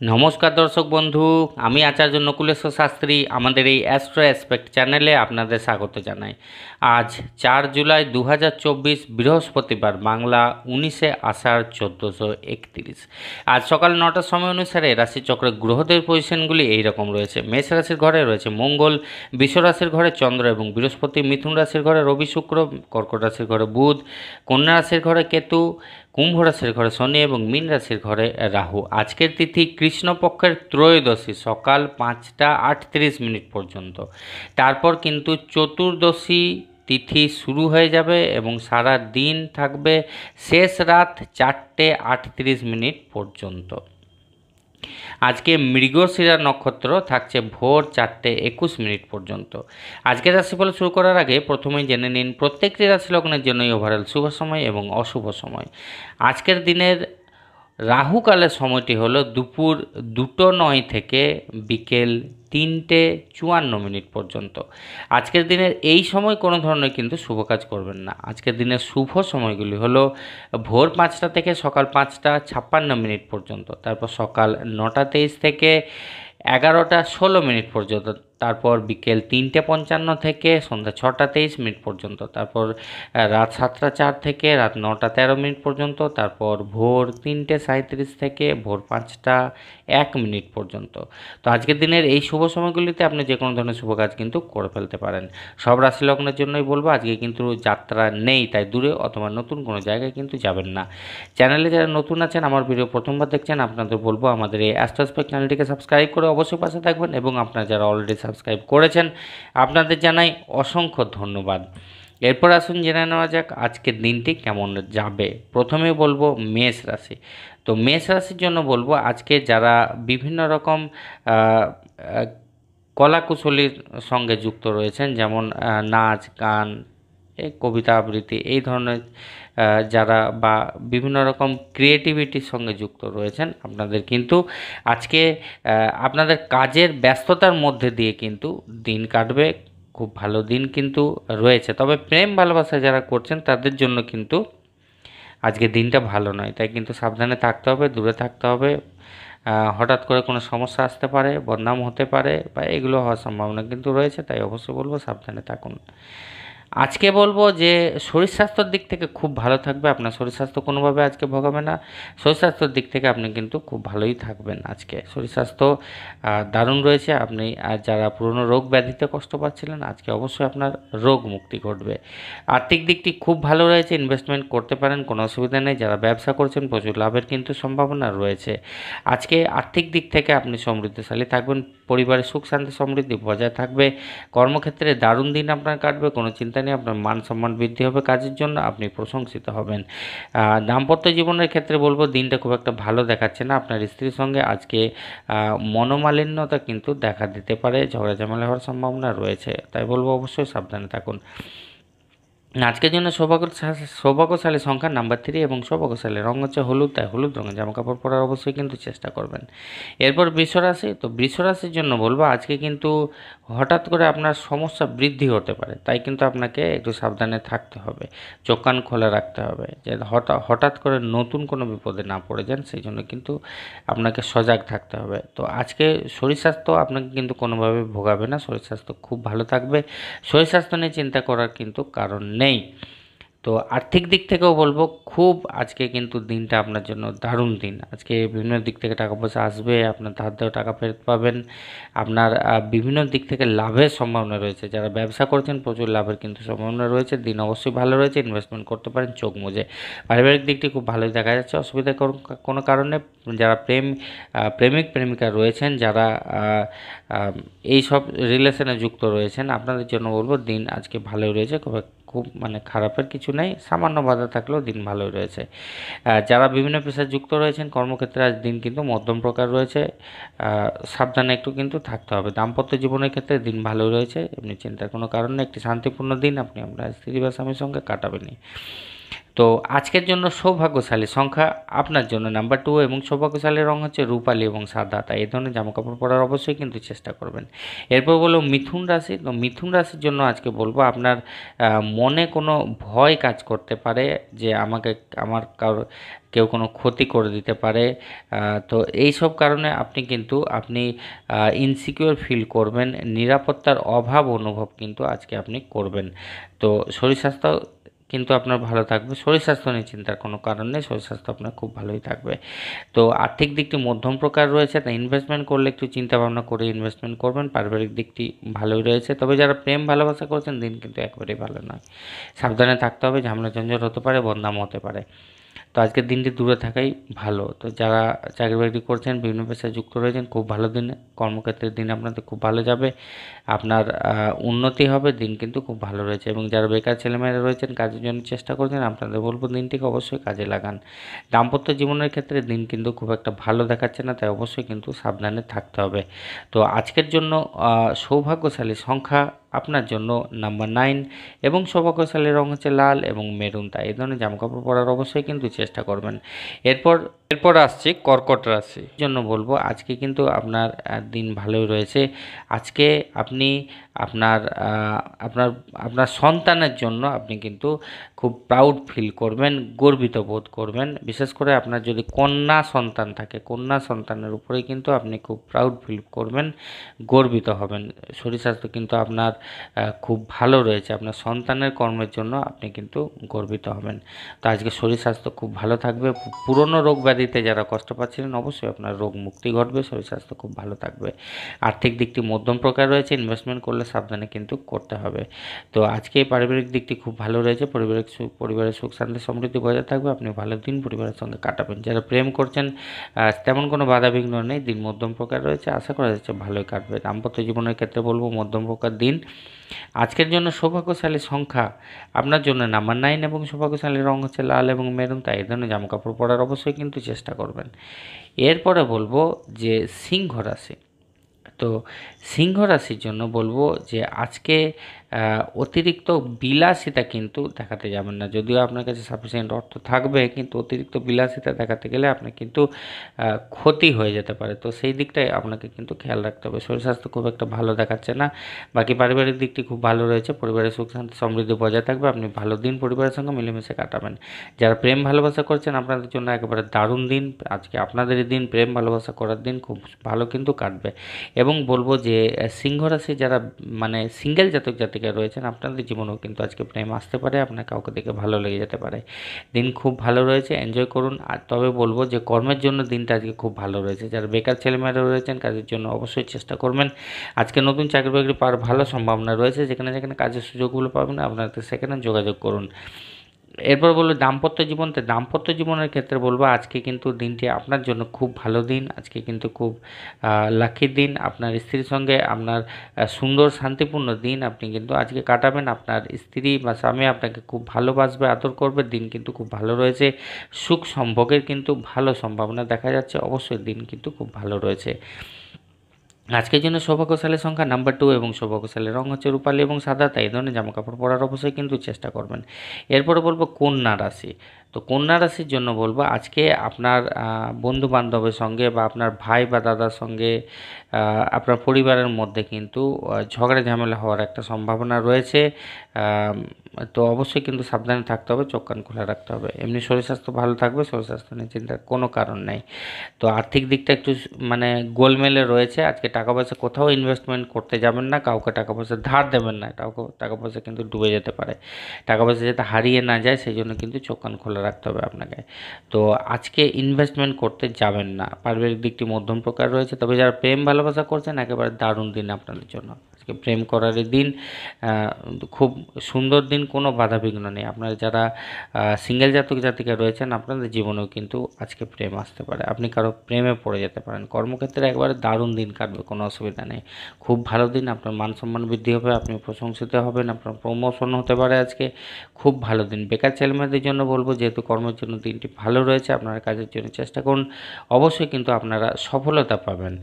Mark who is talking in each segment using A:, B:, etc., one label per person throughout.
A: নমস্কার দর্শক বন্ধু, আমি আচার্য নকুলেশ্বর শাস্ত্রী আমাদের এই অ্যাস্ট্রো অ্যাসপেক্ট চ্যানেলে আপনাদের স্বাগত জানাই। আজ ৪ জুলাই ২০২৪ বৃহস্পতিবার, বাংলা ১৯শে আষাঢ় ১৪৩১। আজ সকাল ৯টার সময় অনুসারে রাশিচক্রের গ্রহদের পজিশনগুলি এইরকম রয়েছে। মেষ রাশির ঘরে রয়েছে মঙ্গল, বৃষ রাশির ঘরে চন্দ্র এবং বৃহস্পতি, মিথুন রাশির ঘরে রবি শুক্র, কর্কট রাশির ঘরে বুধ, কন্যা রাশির ঘরে কেতু, কুম্ভ রাশির ঘরে শনি এবং মীন রাশির ঘরে রাহু। আজকের তিথি কৃষ্ণপক্ষের ত্রয়োদশী সকাল ৫টা ৩৮ পর্যন্ত। তারপর কিন্তু চতুর্দশী তিথি শুরু হয়ে যাবে এবং সারা দিন থাকবে শেষ রাত ৪টে ৩৮ পর্যন্ত। আজকে মৃগশিরা নক্ষত্র থাকছে ভোর ৪টে ২১ পর্যন্ত। আজকের রাশিফল শুরু করার আগে প্রথমেই জেনে নিন প্রত্যেকটি রাশি লগ্নের জন্যই ওভারঅল শুভ সময় এবং অশুভ সময়। আজকের দিনের রাহুকালের সময়টি হলো দুপুর ২টো ৯ থেকে বিকেল ৩টে ৫৪ পর্যন্ত। আজকের দিনের এই সময় কোনো ধরনের কিন্তু শুভ কাজ করবেন না। আজকের দিনের শুভ সময়গুলি হলো ভোর ৫টা থেকে সকাল ৫টা ৫৬ পর্যন্ত, তারপর সকাল ৯টা ২৩ থেকে ১১টা ১৬ পর্যন্ত, তারপর বিকেল ৩টে ৫৫ থেকে সন্ধ্যা ৬টা ২৩ পর্যন্ত, তারপর রাত ৭টা ৪ থেকে রাত ৯টা ১৩ পর্যন্ত, তারপর ভোর ৩টে ৩৭ থেকে ভোর ৫টা ১ পর্যন্ত। তো আজকের দিনের এই শুভ সময়গুলিতে আপনি যে কোনো ধরনের শুভ কাজ কিন্তু করে ফেলতে পারেন। সব রাশি লগ্নের জন্যই বলবো আজকে কিন্তু যাত্রা নেই, তাই দূরে অথবা নতুন কোনো জায়গায় কিন্তু যাবেন না। চ্যানেলে যারা নতুন আছেন, আমার ভিডিও প্রথমবার দেখছেন, আপনাদের বলবো আমাদের এই অ্যাস্ট্রোস্পেক্ট চ্যানেলটিকে সাবস্ক্রাইব করে অবশ্যই পাশে থাকবেন, এবং আপনারা যারা অলরেডি সাবস্ক্রাইব করেছেন আপনাদের জানাই অসংখ্য ধন্যবাদ। এরপর আসুন জেনে নেওয়া যাক আজকের দিনটি কেমন যাবে। প্রথমে বলবো মেষ রাশি। তো মেষ রাশির জন্য বলবো আজকে যারা বিভিন্ন রকম কলাকুশলীর সঙ্গে যুক্ত রয়েছেন, যেমন নাচ গান, এই কবিতা আবৃত্তি, এই ধরনের যারা বা বিভিন্ন রকম ক্রিয়েটিভিটির সঙ্গে যুক্ত রয়েছেন, আপনাদের কিন্তু আজকে আপনাদের কাজের ব্যস্ততার মধ্যে দিয়ে কিন্তু দিন কাটবে। খুব ভালো দিন কিন্তু রয়েছে, তবে প্রেম ভালোবাসা যারা করছেন তাদের জন্য কিন্তু আজকে দিনটা ভালো নয়, তাই কিন্তু সাবধানে থাকতে হবে, দূরে থাকতে হবে। হঠাৎ করে কোনো সমস্যা আসতে পারে, বদনাম হতে পারে, বা এগুলো হওয়ার সম্ভাবনা কিন্তু রয়েছে, তাই অবশ্যই বলবো সাবধানে থাকুন। আজকে বলবো যে শরীর স্বাস্থ্যের দিক থেকে খুব ভালো থাকবে, আপনার শরীর স্বাস্থ্য কোনোভাবে আজকে ভোগাবে না। শরীর স্বাস্থ্যের দিক থেকে আপনি কিন্তু খুব ভালোই থাকবেন। আজকে শরীর স্বাস্থ্য দারুণ রয়েছে। আপনি যারা পুরনো রোগ ব্যাধিতে কষ্ট পাচ্ছিলেন, আজকে অবশ্যই আপনার রোগ মুক্তি ঘটবে। আর্থিক দিকটি খুব ভালো রয়েছে, ইনভেস্টমেন্ট করতে পারেন, কোনো অসুবিধা নেই। যারা ব্যবসা করছেন প্রচুর লাভের কিন্তু সম্ভাবনা রয়েছে। আজকে আর্থিক দিক থেকে আপনি সমৃদ্ধশালী থাকবেন, পরিবারের সুখ শান্তি সমৃদ্ধি বজায় থাকবে। কর্মক্ষেত্রে দারুণ দিন আপনার কাটবে, কোনো চিন্তা নেই। আপনার মান সম্মান বৃদ্ধি হবে, কাজের জন্য আপনি প্রশংসিত হবেন। দাম্পত্য জীবনের ক্ষেত্রে বলবো দিনটা খুব একটা ভালো দেখাচ্ছে না। আপনার স্ত্রীর সঙ্গে আজকে মনোমালিন্যতা কিন্তু দেখা দিতে পারে, ঝগড়া ঝামেলা হওয়ার সম্ভাবনা রয়েছে, তাই বলবো অবশ্যই সাবধানে থাকুন। আজকের জন্য সৌভাগ্যশালী সংখ্যা নাম্বার 3 এবং সৌভাগ্যশালী রঙ হচ্ছে হলুদ, তাই হলুদ রঙের জামাকাপড় পরার অবশ্যই কিন্তু চেষ্টা করবেন। এরপর বৃষ রাশি। তো বৃষ রাশির জন্য বলবো আজকে কিন্তু হঠাৎ করে আপনার সমস্যা বৃদ্ধি হতে পারে, তাই কিন্তু আপনাকে একটু সাবধানে থাকতে হবে, চোখ কান খোলা রাখতে হবে, যে হঠাৎ করে নতুন কোনো বিপদে না পড়ে যান, সেই জন্য কিন্তু আপনাকে সজাগ থাকতে হবে। তো আজকে শরীর স্বাস্থ্য আপনাকে কিন্তু কোনোভাবে ভোগাবে না, শরীর স্বাস্থ্য খুব ভালো থাকবে, শরীর স্বাস্থ্য নিয়ে চিন্তা করার কিন্তু কারণ নেই। তো আর্থিক দিক থেকেও বলবো খুব আজকে কিন্তু দিনটা আপনার জন্য দারুণ দিন। আজকে বিভিন্ন দিক থেকে টাকা পয়সা আসবে, আপনার ধার দেওয়া টাকা ফেরত পাবেন, আপনার বিভিন্ন দিক থেকে লাভের সম্ভাবনা রয়েছে। যারা ব্যবসা করছেন প্রচুর লাভের কিন্তু সম্ভাবনা রয়েছে, দিন অবশ্যই ভালো রয়েছে, ইনভেস্টমেন্ট করতে পারেন চোখ মুজে। পারিবারিক দিকটি খুব ভালোই দেখা যাচ্ছে, অসুবিধা কোনো কারণে। যারা প্রেমিক প্রেমিকা রয়েছেন, যারা এই সব রিলেশনে যুক্ত রয়েছেন, আপনাদের জন্য বলবো দিন আজকে ভালোই রয়েছে, খুব মানে খারাপের কিছু নেই, সামান্য বাধা থাকলেও দিন ভালোই রয়েছে। যারা বিভিন্ন পেশায় যুক্ত রয়েছেন কর্মক্ষেত্রে আজ দিন কিন্তু মধ্যম প্রকার রয়েছে, সাবধানে একটু কিন্তু থাকতে হবে। দাম্পত্য জীবনের ক্ষেত্রে দিন ভালোই রয়েছে, এমনি চিন্তার কোনো কারণ নেই, একটি শান্তিপূর্ণ দিন আপনি আপনার স্ত্রী বা স্বামীর সঙ্গে কাটাবেনই। তো আজকের জন্য সৌভাগ্যশালী সংখ্যা আপনার জন্য নাম্বার 2 এবং সৌভাগ্যশালী রং হচ্ছে রূপালি এবং সাদা, তাই এই ধরনের জামাকাপড় পরার অবশ্যই কিন্তু চেষ্টা করবেন। এরপর বলবো মিথুন রাশি। তো মিথুন রাশির জন্য আজকে বলবো আপনার মনে কোনো ভয় কাজ করতে পারে যে আমার কেউ কোনো ক্ষতি করে দিতে পারে। তো এই সব কারণে আপনি ইনসিকিউর ফিল করবেন, নিরাপত্তার অভাব অনুভব কিন্তু আজকে আপনি করবেন। তো শরীর স্বাস্থ্য কিন্তু আপনার ভালো থাকবে, শরীর স্বাস্থ্য নিয়ে চিন্তার কোনো কারণ নেই, শরীর স্বাস্থ্য আপনার খুব ভালোই থাকবে। তো আর্থিক দিকটি মধ্যম প্রকার রয়েছে, তাই ইনভেস্টমেন্ট করলে একটু চিন্তা ভাবনা করে ইনভেস্টমেন্ট করবেন। পারিবারিক দিকটি ভালোই রয়েছে, তবে যারা প্রেম ভালোবাসা করছেন দিন কিন্তু একেবারেই ভালো নয়, সাবধানে থাকতে হবে, ঝামেলা ঝঞ্ঝট হতে পারে, বদনাম হতে পারে। তো আজকের দিনটি দূরে থাকাই ভালো। তো যারা চাকরি বাকরি করছেন, বিভিন্ন পেশায় যুক্ত রয়েছেন, খুব ভালো দিন, কর্মক্ষেত্রের দিন আপনাদের খুব ভালো যাবে, আপনার উন্নতি হবে, দিন কিন্তু খুব ভালো রয়েছে। এবং যারা বেকার ছেলেমেয়েরা রয়েছেন, কাজের জন্য চেষ্টা করছেন, আপনাদের বলবো দিনটিকে অবশ্যই কাজে লাগান। দাম্পত্য জীবনের ক্ষেত্রে দিন কিন্তু খুব একটা ভালো দেখাচ্ছে না, তাই অবশ্যই কিন্তু সাবধানে থাকতে হবে। তো আজকের জন্য সৌভাগ্যশালী সংখ্যা আপনার জন্য নাম্বার 9 এবং সৌভাগ্যশালী রং হচ্ছে লাল এবং মেরুন, তাই এই ধরনের জামাকাপড় পরার অবশ্যই কিন্তু চেষ্টা করবেন। এরপর এরপর আসছি কর্কট রাশি জন্য বলবো আজকে কিন্তু আপনার দিন ভালোই রয়েছে। আজকে আপনি আপনার আপনার আপনার সন্তানের জন্য আপনি কিন্তু খুব প্রাউড ফিল করবেন, গর্বিত বোধ করবেন। বিশেষ করে আপনার যদি কন্যা সন্তান থাকে, কন্যা সন্তানের উপরেই কিন্তু আপনি খুব প্রাউড ফিল করবেন, গর্বিত হবেন। শরীর স্বাস্থ্য কিন্তু আপনার খুব ভালো রয়েছে, আপনার সন্তানের কর্মের জন্য আপনি কিন্তু গর্বিত হবেন। তো আজকে শরীর স্বাস্থ্য খুব ভালো থাকবে। পুরনো রোগ ব্যাধিতে যারা কষ্ট পাচ্ছিলেন অবশ্যই আপনার রোগ মুক্তি ঘটবে, শরীর স্বাস্থ্য খুব ভালো থাকবে। আর্থিক দিকটি মধ্যম প্রকার রয়েছে, ইনভেস্টমেন্ট করলে সাবধানে কিন্তু করতে হবে। তো আজকে পারিবারিক দিকটি খুব ভালো রয়েছে, পরিবারের সুখ শান্তি সমৃদ্ধি বজায় থাকবে, আপনি ভালো দিন পরিবারের সঙ্গে কাটাবেন। যারা প্রেম করছেন তেমন কোনো বাধাবিঘ্ন নেই, দিন মধ্যম প্রকার রয়েছে, আশা করা যাচ্ছে ভালোই কাটবে। দাম্পত্য জীবনের ক্ষেত্রে বলবো মধ্যম প্রকার দিন। আজকের জন্য সৌভাগ্যশালী সংখ্যা আপনার জন্য নাম্বার 9 এবং সৌভাগ্যশালী রং হচ্ছে লাল এবং মেরুন, তাই এই ধরনের জামাকাপড় পরার অবশ্যই কিন্তু চেষ্টা করবেন। এরপরে বলবো যে সিংহ রাশি। তো সিংহ রাশির জন্য বলবো যে আজকে অতিরিক্ত বিলাসিতা কিন্তু দেখাতে যাবেন না। যদিও আপনার কাছে সাফিসিয়েন্ট অর্থ থাকবে, কিন্তু অতিরিক্ত বিলাসিতা দেখাতে গেলে আপনার কিন্তু ক্ষতি হয়ে যেতে পারে। তো সেই দিকটাই আপনাকে কিন্তু খেয়াল রাখতে হবে। শরীর স্বাস্থ্য খুব একটা ভালো দেখাচ্ছে না, বাকি পারিবারিক দিকটি খুব ভালো রয়েছে, পরিবারের সুখ শান্তি সমৃদ্ধি বজায় থাকবে, আপনি ভালো দিন পরিবারের সঙ্গে মিলেমিশে কাটাবেন। যারা প্রেম ভালোবাসা করছেন আপনাদের জন্য একেবারে দারুণ দিন, আজকে আপনাদেরই দিন, প্রেম ভালোবাসা করার দিন, খুব ভালো কিন্তু কাটবে। এবং বলবো যে সিংহ রাশি যারা মানে সিঙ্গেল জাতক জাতিকা রয়েছেন, আপনাদের জীবনেও কিন্তু আজকে প্রেম আসতে পারে, আপনার কাউকে দেখে ভালো লেগে যেতে পারে। দিন খুব ভালো রয়েছে, এনজয় করুন। আর তবে বলবো যে কর্মের জন্য দিনটা আজকে খুব ভালো রয়েছে। যারা বেকার ছেলেমেয়েরা রয়েছেন কাজের জন্য অবশ্যই চেষ্টা করবেন। আজকে নতুন চাকরি বাকরি পাওয়ার ভালো সম্ভাবনা রয়েছে, যেখানে যেখানে কাজের সুযোগগুলো পাবেন আপনাদের সেখানে যোগাযোগ করুন। এরপর বলবো দাম্পত্য জীবন। তো দাম্পত্য জীবনের ক্ষেত্রে বলবো আজকে কিন্তু দিনটি আপনার জন্য খুব ভালো দিন, আজকে কিন্তু খুব লাকি দিন। আপনার স্ত্রীর সঙ্গে আপনার সুন্দর শান্তিপূর্ণ দিন আপনি কিন্তু আজকে কাটাবেন। আপনার স্ত্রী বা স্বামী আপনাকে খুব ভালোবাসবে, আদর করবে, দিন কিন্তু খুব ভালো রয়েছে। সুখ সম্ভোগের কিন্তু ভালো সম্ভাবনা দেখা যাচ্ছে, অবশ্যই দিন কিন্তু খুব ভালো রয়েছে। আজকের জন্য সৌভাগ্যশালী সংখ্যা নাম্বার 2 এবং সৌভাগ্যশালী রং হচ্ছে রূপালি এবং সাদা, তাই এই ধরনের জামাকাপড় পরার অবশ্যই কিন্তু চেষ্টা করবেন। এরপরে বলবো কন্যা রাশি। তো কন্যা রাশির জন্য বলবো আজকে আপনার বন্ধু বান্ধবের সঙ্গে বা আপনার ভাই বা দাদার সঙ্গে আপনার পরিবারের মধ্যে কিন্তু ঝগড়া ঝামেলা হওয়ার একটা সম্ভাবনা রয়েছে। তো অবশ্যই কিন্তু সাবধানে থাকতে হবে, চোখ কান খোলা রাখতে হবে। এমনি শরীর স্বাস্থ্য ভালো থাকবে, শরীর স্বাস্থ্য নিয়ে চিন্তার কোনো কারণ নেই। তো আর্থিক দিকটা একটু মানে গোলমেলে রয়েছে। আজকে টাকা পয়সা কোথাও ইনভেস্টমেন্ট করতে যাবেন না, কাউকে টাকা পয়সা ধার দেবেন না, টাকা পয়সা কিন্তু ডুবে যেতে পারে। টাকা পয়সা যাতে হারিয়ে না যায় সেই জন্য কিন্তু চোখ কান খোলা রাখতে হবে আপনাকে। তো আজকে ইনভেস্টমেন্ট করতে যাবেন না। পারিবারিক দিকটি মধ্যম প্রকার রয়েছে, তবে যারা প্রেম ভালোবাসা করছেন একেবারে দারুণ দিন আপনাদের জন্য। আজকে প্রেম করারই দিন, খুব সুন্দর দিন, কোনো বাধাবিঘ্ন নেই। আপনারা যারা সিঙ্গেল জাতক জাতিকা রয়েছেন আপনাদের জীবনেও কিন্তু আজকে প্রেম আসতে পারে, আপনি কারো প্রেমে পড়ে যেতে পারেন। কর্মক্ষেত্রে একবারে দারুণ দিন কাটবে, কোনো অসুবিধা নেই, খুব ভালো দিন। আপনার মান সম্মান বৃদ্ধি হবে, আপনি প্রশংসিত হবেন, আপনার প্রমোশন হতে পারে আজকে, খুব ভালো দিন। বেকার ছেলেমেয়েদের জন্য বলবো যেহেতু কর্মের জন্য দিনটি ভালো রয়েছে, আপনারা কাজের জন্য চেষ্টা করুন, অবশ্যই কিন্তু আপনারা সফলতা পাবেন।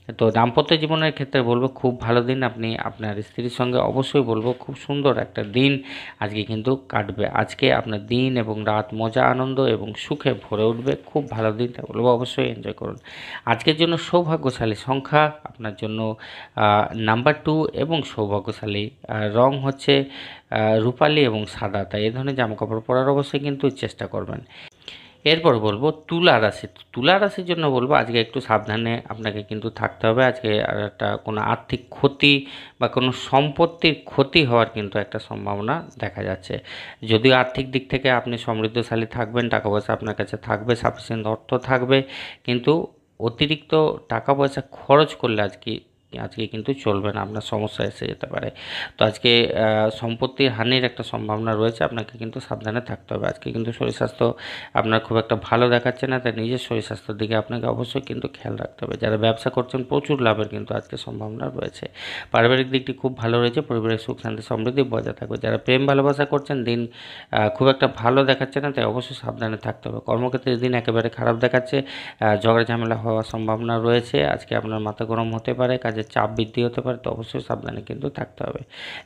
A: তো দাম্পত্য জীবনের ক্ষেত্রে বলবো খুব ভালো দিন, আপনি আপনার স্ত্রীর সঙ্গে অবশ্যই বলবো খুব সুন্দর একটা দিন আজকে কিন্তু কাটবে। আজকে আপনার দিন এবং রাত মজা আনন্দ এবং সুখে ভরে উঠবে, খুব ভালো দিন, তাই বলবো অবশ্যই এনজয় করুন। আজকের জন্য সৌভাগ্যশালী সংখ্যা আপনার জন্য নাম্বার 2 এবং সৌভাগ্যশালী রং হচ্ছে রূপালি এবং সাদা, তাই এই ধরনের জামাকাপড় পরার অবশ্যই কিন্তু চেষ্টা করবেন। এরপর বলবো তুলা রাশি। তুলা রাশির জন্য বলবো আজকে একটু সাবধানে আপনাকে কিন্তু থাকতে হবে। আজকে আর একটা কোনো আর্থিক ক্ষতি বা কোনো সম্পত্তির ক্ষতি হওয়ার কিন্তু একটা সম্ভাবনা দেখা যাচ্ছে। যদিও আর্থিক দিক থেকে আপনি সমৃদ্ধশালী থাকবেন, টাকা পয়সা আপনার কাছে থাকবে, সাফিসিয়েন্ট অর্থ থাকবে, কিন্তু অতিরিক্ত টাকা পয়সা খরচ করলে আজকে আজকে কিন্তু চলবে না, আপনার সমস্যা এসে যেতে পারে। তো আজকে সম্পত্তির হানির একটা সম্ভাবনা রয়েছে, আপনাকে কিন্তু সাবধানে থাকতে হবে। আজকে কিন্তু শরীর স্বাস্থ্য আপনার খুব একটা ভালো দেখাচ্ছে না, তাই নিজের শরীর স্বাস্থ্যের দিকে আপনাকে অবশ্যই কিন্তু খেয়াল রাখতে হবে। যারা ব্যবসা করছেন প্রচুর লাভের কিন্তু আজকে সম্ভাবনা রয়েছে। পারিবারিক দিকটি খুব ভালো রয়েছে, পরিবারের সুখ শান্তি সমৃদ্ধি বজায় থাকবে। যারা প্রেম ভালোবাসা করছেন দিন খুব একটা ভালো দেখাচ্ছে না, তাই অবশ্যই সাবধানে থাকতে হবে। কর্মক্ষেত্রে দিন একেবারে খারাপ দেখাচ্ছে, ঝগড়া ঝামেলা হওয়ার সম্ভাবনা রয়েছে। আজকে আপনার মাথা গরম হতে পারে, কাজের চাপ বৃদ্ধি হতে পারে, তো অবশ্যই সাবধানে কিন্তু থাকতে হবে।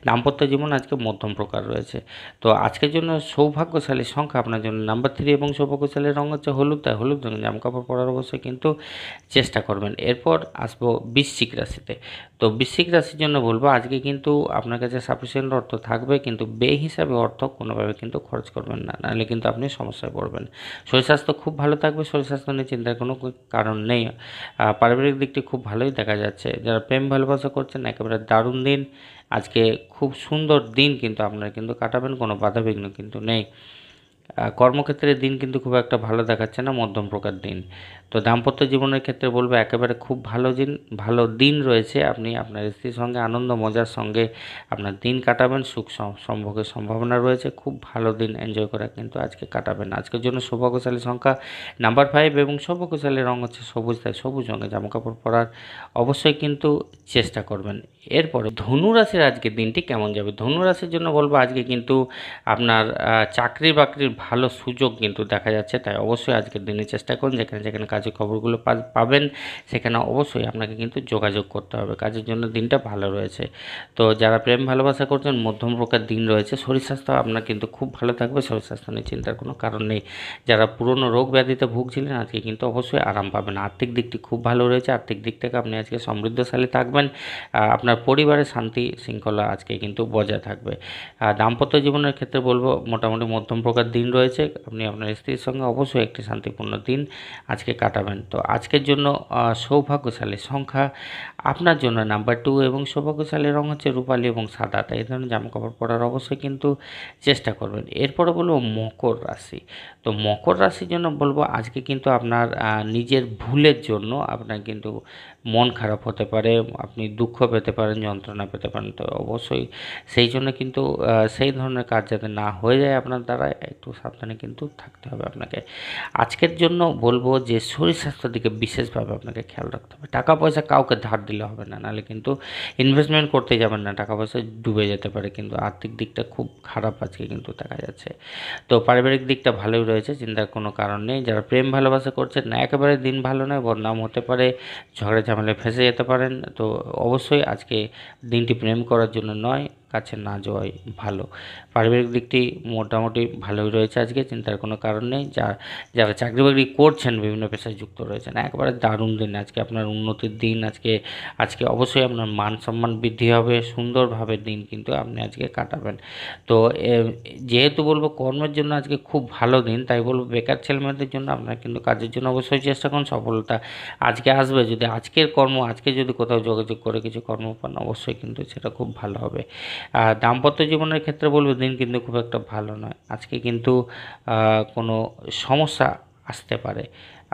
A: দাম্পত্য জীবন আজকে মধ্যম প্রকার রয়েছে। তো আজকের জন্য সৌভাগ্যশালী সংখ্যা আপনার জন্য নাম্বার 3 এবং সৌভাগ্যশালী রং হচ্ছে হলুদ, তাই হলুদ রঙের জামাকাপড় পরার অবশ্যই কিন্তু চেষ্টা করবেন। এরপর আসবো বৃশ্চিক রাশিতে। তো বৃশ্চিক রাশির জন্য বলবো আজকে কিন্তু আপনার কাছে সাফিসিয়েন্ট অর্থ থাকবে, কিন্তু বে হিসাবে অর্থ কোনোভাবে কিন্তু খরচ করবেন না, নাহলে কিন্তু আপনি সমস্যায় পড়বেন। শরীর স্বাস্থ্য খুব ভালো থাকবে, শরীর স্বাস্থ্য নিয়ে চিন্তার কোনো কারণ নেই। পারিবারিক দিকটি খুব ভালোই দেখা যাচ্ছে। যারা প্রেম ভালোবাসা করছেন একেবারে দারুণ দিন, আজকে খুব সুন্দর দিন কিন্তু আপনারা কিন্তু কাটাবেন, কোনো বাধাবিঘ্ন কিন্তু নেই। কর্মক্ষেত্রে দিন কিন্তু খুব একটা ভালো দেখাচ্ছে না, মধ্যম প্রকার দিন। তো দাম্পত্য জীবনের ক্ষেত্রে বলবো একেবারে খুব ভালো দিন রয়েছে। আপনি আপনার স্ত্রীর সঙ্গে আনন্দ মজার সঙ্গে আপনার দিন কাটাবেন, সুখ সম্ভোগের সম্ভাবনা রয়েছে, খুব ভালো দিন এনজয় করে কিন্তু আজকে কাটাবেন। আজকের জন্য সৌভাগ্যশালী সংখ্যা নাম্বার 5 এবং সৌভাগ্যশালী রং হচ্ছে সবুজ, তাই সবুজ রঙের জামাকাপড় পরার অবশ্যই কিন্তু চেষ্টা করবেন। এরপরে ধনু রাশির আজকের দিনটি কেমন যাবে? ধনু রাশির জন্য বলবো আজকে কিন্তু আপনার চাকরি বাকরির ভালো সুযোগ কিন্তু দেখা যাচ্ছে, তাই অবশ্যই আজকের দিনে চেষ্টা করুন যেখানে যেখানে কাজের খবরগুলো পাবেন সেখানে অবশ্যই আপনাকে কিন্তু যোগাযোগ করতে হবে, কাজের জন্য দিনটা ভালো রয়েছে। তো যারা প্রেম ভালোবাসা করছেন মধ্যম প্রকার দিন রয়েছে। শরীর স্বাস্থ্য আপনার কিন্তু খুব ভালো থাকবে, শরীর স্বাস্থ্য নিয়ে চিন্তার কোনো কারণ নেই। যারা পুরনো রোগ ব্যাধিতে ভুগছিলেন আজকে কিন্তু অবশ্যই আরাম পাবেন। আর্থিক দিকটি খুব ভালো রয়েছে, আর্থিক দিক থেকে আপনি আজকে সমৃদ্ধশালী থাকবেন। আপনার পরিবারের শান্তি শৃঙ্খলা আজকে কিন্তু বজায় থাকবে। দাম্পত্য জীবনের ক্ষেত্রে বলবো মোটামুটি মধ্যম প্রকার দিন রয়েছে, আপনি আপনার স্ত্রীর সঙ্গে অবশ্যই একটি শান্তিপূর্ণ দিন আজকে কাটাবেন। তো আজকের জন্য সৌভাগ্যশালী সংখ্যা আপনার জন্য নাম্বার 2 এবং সৌভাগ্যশালী রং হচ্ছে রূপালি এবং সাদা, তাই এই ধরনের জামাকাপড় পরার অবশ্যই কিন্তু চেষ্টা করবেন। এরপরে বলবো মকর রাশি। তো মকর রাশির জন্য বলবো আজকে কিন্তু আপনার নিজের ভুলের জন্য আপনার কিন্তু মন খারাপ হতে পারে, আপনি দুঃখ পেতে পারেন, যন্ত্রণা পেতে পারেন, তো অবশ্যই সেই জন্য কিন্তু সেই ধরনের কাজ যাতে না হয়ে যায় আপনার দ্বারা একটু সাবধানে কিন্তু থাকতে হবে আপনাকে। আজকের জন্য বলবো যে শরীর স্বাস্থ্যের দিকে বিশেষভাবে আপনাকে খেয়াল রাখতে হবে। টাকা পয়সা কাউকে ধার দিলে হবে না, নাহলে কিন্তু ইনভেস্টমেন্ট করতে যাবেন না, টাকা পয়সা ডুবে যেতে পারে, কিন্তু আর্থিক দিকটা খুব খারাপ আজকে কিন্তু দেখা যাচ্ছে। তো পারিবারিক দিকটা ভালোই রয়েছে, চিন্তার কোনো কারণ নেই। যারা প্রেম ভালোবাসা করছেন না একেবারে দিন ভালো নয়, বদনাম হতে পারে, ঝগড়া ঝামেলায় ফেঁসে যেতে পারেন। তো অবশ্যই আজকে দিনটি প্রেম করার জন্য নয়, কাছে না যাওয়াই ভালো। পারিবারিক দিকটি মোটামুটি ভালোই রয়েছে আজকে, চিন্তার কোনো কারণ নেই। যারা চাকরি বাকরি করছেন, বিভিন্ন পেশায় যুক্ত রয়েছেন, একেবারে দারুণ দিন আজকে, আপনার উন্নতির দিন। আজকে আজকে অবশ্যই আপনার মান সম্মান বৃদ্ধি হবে, সুন্দরভাবে দিন কিন্তু আপনি আজকে কাটাবেন। তো যেহেতু বলবো কর্মের জন্য আজকে খুব ভালো দিন, তাই বলবো বেকার ছেলেমেয়েদের জন্য আপনার কিন্তু কাজের জন্য অবশ্যই চেষ্টা করুন, সফলতা আজকে আসবে। যদি আজকের কর্ম আজকে যদি কোথাও যোগাযোগ করে কিছু কর্ম পান অবশ্যই কিন্তু সেটা খুব ভালো হবে। দাম্পত্য জীবনের ক্ষেত্রে বলবো দিন কিন্তু খুব একটা ভালো নয়, আজকে কিন্তু কোনো সমস্যা আসতে পারে,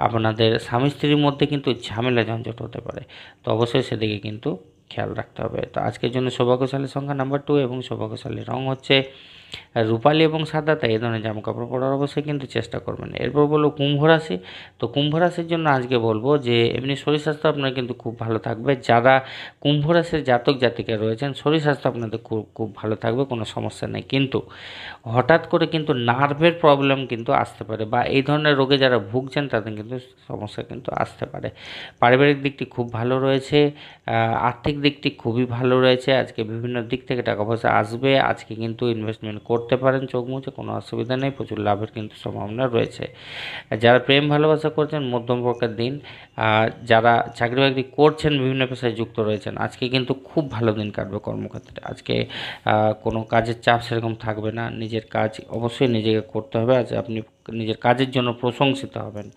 A: আপনাদের স্বামী স্ত্রীর মধ্যে কিন্তু ঝামেলা ঝঞ্ঝট হতে পারে, তো অবশ্যই সেদিকে কিন্তু খেয়াল রাখতে হবে। তো আজকের জন্য সৌভাগ্যশালী সংখ্যা নাম্বার 2 এবং সৌভাগ্যশালী রং হচ্ছে রূপালি এবং সাদাতে এই ধরনের জামাকাপড় পরার অবশ্যই কিন্তু চেষ্টা করবেন। এরপর বলবো কুম্ভ রাশি। তো কুম্ভ রাশির জন্য আজকে বলবো যে এমনি শরীর স্বাস্থ্য আপনার কিন্তু খুব ভালো থাকবে। যারা কুম্ভ রাশির জাতক জাতিকা রয়েছেন শরীর স্বাস্থ্য আপনাদের খুব খুব ভালো থাকবে, কোনো সমস্যা নেই। কিন্তু হঠাৎ করে কিন্তু নার্ভের প্রবলেম কিন্তু আসতে পারে, বা এই ধরনের রোগে যারা ভুগছেন তাদের কিন্তু সমস্যা কিন্তু আসতে পারে। পারিবারিক দিকটি খুব ভালো রয়েছে, আর্থিক দিকটি খুবই ভালো রয়েছে। আজকে বিভিন্ন দিক থেকে টাকা পয়সা আসবে। আজকে কিন্তু ইনভেস্টমেন্ট করতে পারেন চোখ মুছে, কোনো অসুবিধা নেই, প্রচুর লাভের কিন্তু সম্ভাবনা রয়েছে। যারা প্রেম ভালোবাসা করছেন মধ্যম প্রকার দিন। যারা চাকরি বাকরি করছেন, বিভিন্ন পেশায় যুক্ত রয়েছেন, আজকে কিন্তু খুব ভালো দিন কাটবে কর্মক্ষেত্রে। আজকে কোনো কাজের চাপ সেরকম থাকবে না। নিজের কাজ অবশ্যই নিজেকে করতে হবে। আজ আপনি নিজের কাজের জন্য প্রশংসিত হবেন,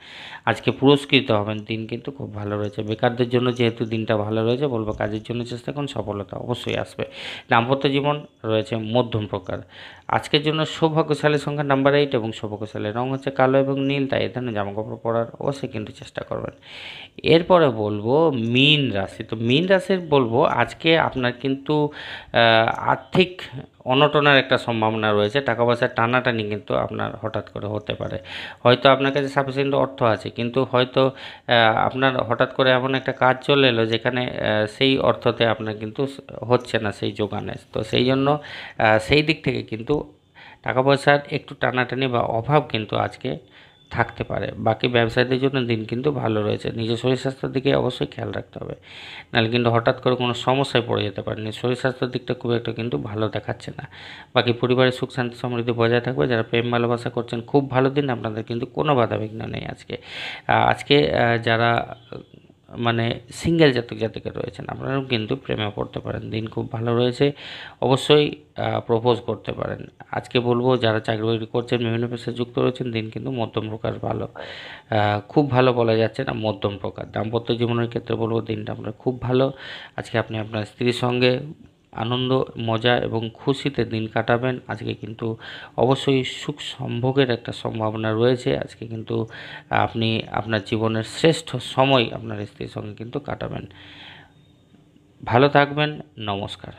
A: আজকে পুরস্কৃত হবেন। দিন কিন্তু খুব ভালো রয়েছে। বেকারদের জন্য যেহেতু দিনটা ভালো রয়েছে, বলবো কাজের জন্য চেষ্টা করুন, সফলতা অবশ্যই আসবে। দাম্পত্য জীবন রয়েছে মধ্যম প্রকার। আজকের জন্য সৌভাগ্যশালী সংখ্যা নাম্বার 8 এবং সৌভাগ্যশালী রং হচ্ছে কালো এবং নীল, তাই এ ধরনের জামাকাপড় পরার অবশ্যই কিন্তু চেষ্টা করবেন। এরপরে বলবো মীন রাশি। তো মীন রাশির বলবো আজকে আপনার কিন্তু আর্থিক অনটনের একটা সম্ভাবনা রয়েছে। টাকা পয়সার টানাটানি কিন্তু আপনার হঠাৎ করে হতে পারে। হয়তো আপনার কাছে সাফিসিয়েন্ট অর্থ আছে, কিন্তু হয়তো আপনার হঠাৎ করে এমন একটা কাজ চলে এলো যেখানে সেই অর্থতে আপনার কিন্তু হচ্ছে না সেই জোগানে। তো সেই জন্য সেই দিক থেকে কিন্তু টাকা পয়সার একটু টানাটানি বা অভাব কিন্তু আজকে থাকতে পারে। বাকি ব্যবসায়ীদের জন্য দিন কিন্তু ভালো রয়েছে। নিজের শরীর স্বাস্থ্যের দিকে অবশ্যই খেয়াল রাখতে হবে, নাহলে কিন্তু হঠাৎ করে কোনো সমস্যায় পড়ে যেতে পারেন। শরীর স্বাস্থ্যের দিকটা খুব একটা কিন্তু ভালো দেখাচ্ছে না। বাকি পরিবারের সুখ শান্তি সমৃদ্ধি বজায় থাকবে। যারা প্রেম ভালোবাসা করছেন খুব ভালো দিন, আপনাদের কিন্তু কোনো বাধাবিঘ্ন নেই আজকে। আজকে যারা মানে সিঙ্গেল জাতক জাতিকা রয়েছেন, আপনারাও কিন্তু প্রেমে পড়তে পারেন। দিন খুব ভালো রয়েছে, অবশ্যই প্রপোজ করতে পারেন। আজকে বলবো যারা চাকরি বাকরি করছেন, বিভিন্ন পেশায় যুক্ত রয়েছেন, দিন কিন্তু মধ্যম প্রকার ভালো। খুব ভালো বলা যাচ্ছে না, মধ্যম প্রকার। দাম্পত্য জীবনের ক্ষেত্রে বলবো দিনটা আপনার খুব ভালো। আজকে আপনি আপনার স্ত্রীর সঙ্গে আনন্দ, মজা এবং খুশিতে দিন কাটাবেন। আজকে কিন্তু অবশ্যই সুখ সম্ভোগের একটা সম্ভাবনা রয়েছে। আজকে কিন্তু আপনি আপনার জীবনের শ্রেষ্ঠ সময় আপনার স্ত্রীর সঙ্গে কিন্তু কাটাবেন। ভালো থাকবেন। নমস্কার।